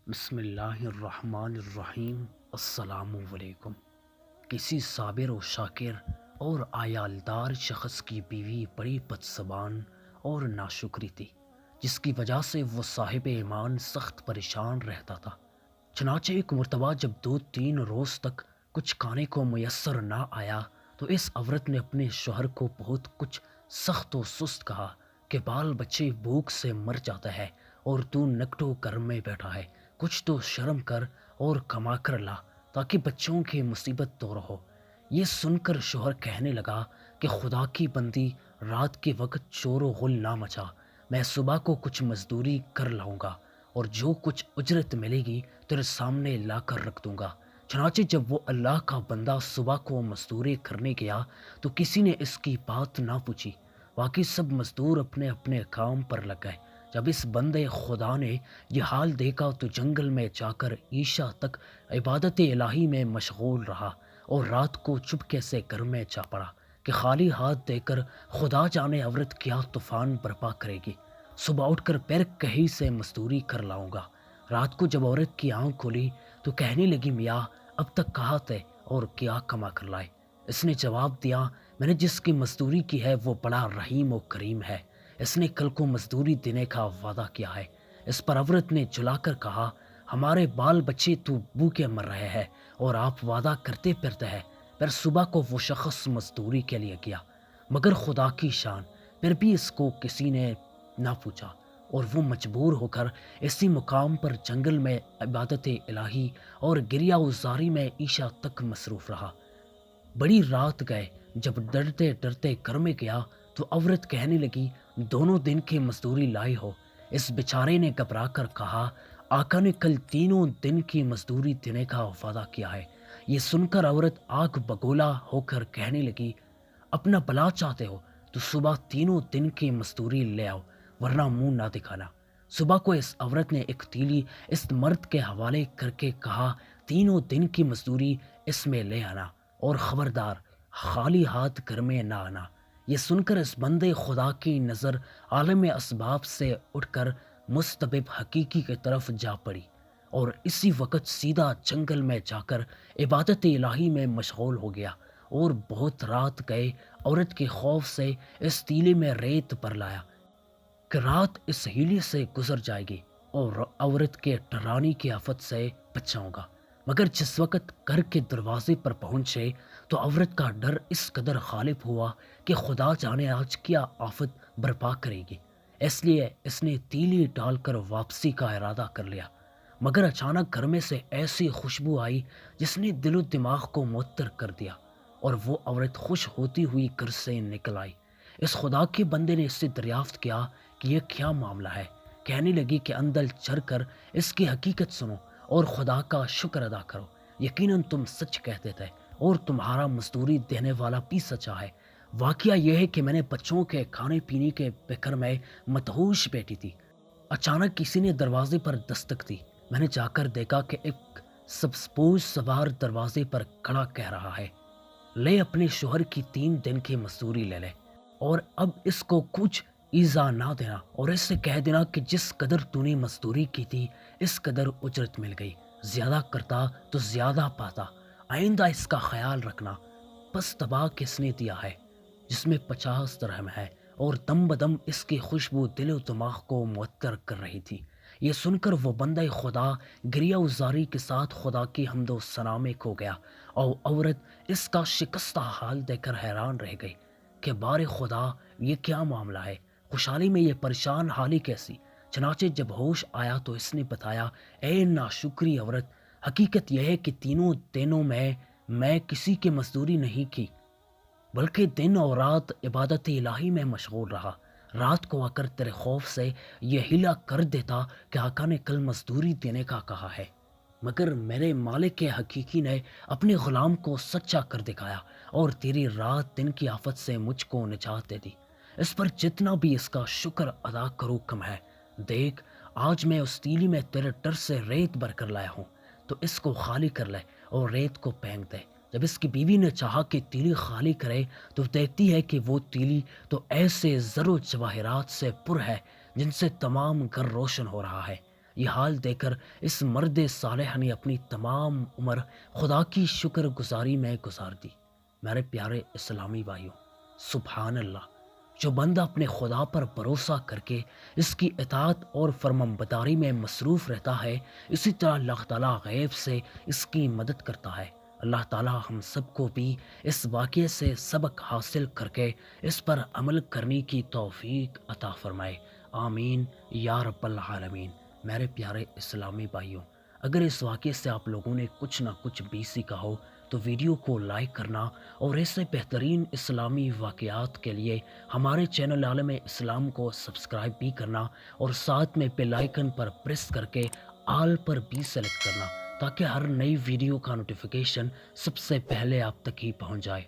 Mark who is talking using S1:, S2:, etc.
S1: بسم اللہ الرحمن الرحیم۔ السلام علیکم۔ کسی صابر و شاکر اور عیالدار شخص کی بیوی بڑی بد زبان اور ناشکری تھی، جس کی وجہ سے وہ صاحب ایمان سخت پریشان رہتا تھا۔ چنانچہ ایک مرتبہ جب 2-3 روز تک کچھ کھانے کو میسر نہ آیا تو اس عورت نے اپنے شوہر کو بہت کچھ سخت و سست کہا کہ بال بچے بھوک سے مر جاتا ہے اور تو نکٹو گھر میں بیٹھا ہے، کچھ تو شرم کر اور کما کر لا تاکہ بچوں کی مصیبت دور ہو۔ یہ سن کر شوہر کہنے لگا کہ خدا کی بندی، رات کے وقت شور و غل نہ مچا، میں صبح کو کچھ مزدوری کر لاؤں گا اور جو کچھ اجرت ملے گی تیرے سامنے لا کر رکھ دوں گا۔ چنانچہ جب وہ اللہ کا بندہ صبح کو مزدوری کرنے گیا تو کسی نے اس کی بات نہ پوچھی۔ باقی سب مزدور اپنے اپنے کام پر لگ گئے۔ جب اس بندے خدا نے یہ حال دیکھا تو جنگل میں جا کر عشاء تک عبادت الہی میں مشغول رہا اور رات کو چپکے سے گھر میں جا پڑا کہ خالی ہاتھ دے کر خدا جانے عورت کیا طوفان برپا کرے گی۔ صبح اٹھ کر پیر کہیں سے مزدوری کر لاؤں گا۔ رات کو جب عورت کی آنکھ کھلی تو کہنے لگی، میاں اب تک کہاں تھے اور کیا کما کر لائے؟ اس نے جواب دیا، میں نے جس کی مزدوری کی ہے وہ بڑا رحیم و کریم ہے، اس نے کل کو مزدوری دینے کا وعدہ کیا ہے۔ اس پر عورت نے جلا کر کہا، ہمارے بال بچے تو بھوکے مر رہے ہیں اور آپ وعدہ کرتے پھرتے ہیں۔ پھر صبح کو وہ شخص مزدوری کے لیے گیا، مگر خدا کی شان، پھر بھی اس کو کسی نے نہ پوچھا اور وہ مجبور ہو کر اسی مقام پر جنگل میں عبادت الہی اور گریہ ازاری میں عشاء تک مصروف رہا۔ بڑی رات گئے، جب ڈرتے ڈرتے گھر میں گیا تو عورت کہنے لگی، دونوں دن کی مزدوری لائی ہو؟ اس بیچارے نے گھبرا کر کہا، آقا نے کل 3 دن کی مزدوری دینے کا وعدہ کیا ہے۔ یہ سن کر عورت آگ بگولا ہو کر کہنے لگی، اپنا بھلا چاہتے ہو تو صبح 3 دن کی مزدوری لے آؤ، ورنہ منہ نہ دکھانا۔ صبح کو اس عورت نے ایک تیلی اس مرد کے حوالے کر کے کہا، 3 دن کی مزدوری اس میں لے آنا اور خبردار خالی ہاتھ گھر میں نہ آنا۔ یہ سن کر اس بندے خدا کی نظر عالم اسباب سے اٹھ کر مستبب حقیقی کی طرف جا پڑی اور اسی وقت سیدھا جنگل میں جا کر عبادت الہی میں مشغول ہو گیا اور بہت رات گئے عورت کے خوف سے اس تیلے میں ریت بھر لایا کہ رات اس ہیلے سے گزر جائے گی اور عورت کے ڈرانے کی آفت سے بچ جاؤں گا۔ مگر جس وقت گھر کے دروازے پر پہنچے تو عورت کا ڈر اس قدر غالب ہوا کہ خدا جانے آج کیا آفت برپا کرے گی، اس لیے اس نے تیلی ڈال کر واپسی کا ارادہ کر لیا۔ مگر اچانک گھر میں سے ایسی خوشبو آئی جس نے دل و دماغ کو معطر کر دیا اور وہ عورت خوش ہوتی ہوئی گھر سے نکل آئی۔ اس خدا کے بندے نے اس سے دریافت کیا کہ یہ کیا معاملہ ہے۔ کہنے لگی کہ اندر چڑھ کر اس کی حقیقت سنو اور خدا کا شکر ادا کرو، یقیناً تم سچ کہتے تھے اور تمہارا مزدوری دینے والا بھی سچا ہے۔ واقعہ یہ ہے کہ میں نے بچوں کے کھانے پینے کے فکر میں مدہوش بیٹھی تھی۔ اچانک کسی نے دروازے پر دستک دی۔ میں نے جا کر دیکھا کہ ایک سبز سوار دروازے پر کھڑا کہہ رہا ہے، لے اپنے شوہر کی 3 دن کی مزدوری لے لے اور اب اس کو کچھ ایزا نہ دینا اور اس سے کہہ دینا کہ جس قدر تو نے مزدوری کی تھی اس قدر اجرت مل گئی، زیادہ کرتا تو زیادہ پاتا، آئندہ اس کا خیال رکھنا۔ پس تباہ کس نے دیا ہے جس میں 50 درہم ہے اور دم بدم اس کی خوشبو دل و دماغ کو معطر کر رہی تھی۔ یہ سن کر وہ بندہ خدا گریہ ازاری کے ساتھ خدا کی حمد و ثنا میں کھو گیا اور عورت اس کا شکستہ حال دیکھ کر حیران رہ گئی کہ بار خدا یہ کیا معاملہ ہے، خوشحالی میں یہ پریشان حالی کیسی؟ چنانچہ جب ہوش آیا تو اس نے بتایا، اے ناشکری عورت، حقیقت یہ ہے کہ 3 دنوں میں کسی کی مزدوری نہیں کی بلکہ دن اور رات عبادت الہی میں مشغول رہا۔ رات کو آ کر تیرے خوف سے یہ ہلا کر دیتا کہ آقا نے کل مزدوری دینے کا کہا ہے، مگر میرے مالک کے حقیقی نے اپنے غلام کو سچا کر دکھایا اور تیری رات دن کی آفت سے مجھ کو نجات دے دی۔ اس پر جتنا بھی اس کا شکر ادا کرو کم ہے۔ دیکھ، آج میں اس تیلی میں تیرے ڈر سے ریت بھر کر لایا ہوں، تو اس کو خالی کر لے اور ریت کو پھینک دے۔ جب اس کی بیوی نے چاہا کہ تیلی خالی کرے تو دیکھتی ہے کہ وہ تیلی تو ایسے زر و جواہرات سے پر ہے جن سے تمام گھر روشن ہو رہا ہے۔ یہ حال دیکھ کر اس مرد صالح نے اپنی تمام عمر خدا کی شکر گزاری میں گزار دی۔ میرے پیارے اسلامی بھائیوں، سبحان اللہ! جو بندہ اپنے خدا پر بھروسہ کر کے اس کی اطاعت اور فرمانبرداری میں مصروف رہتا ہے، اسی طرح اللہ تعالیٰ غیب سے اس کی مدد کرتا ہے۔ اللہ تعالیٰ ہم سب کو بھی اس واقعے سے سبق حاصل کر کے اس پر عمل کرنے کی توفیق عطا فرمائے، آمین یا رب العالمین۔ میرے پیارے اسلامی بھائیوں، اگر اس واقعے سے آپ لوگوں نے کچھ نہ کچھ بھی سیکھا ہو تو ویڈیو کو لائک کرنا اور ایسے بہترین اسلامی واقعات کے لیے ہمارے چینل عالم اسلام کو سبسکرائب بھی کرنا اور ساتھ میں بیل آئیکن پر پریس کر کے آل پر بھی سلیکٹ کرنا، تاکہ ہر نئی ویڈیو کا نوٹیفیکیشن سب سے پہلے آپ تک ہی پہنچ جائے۔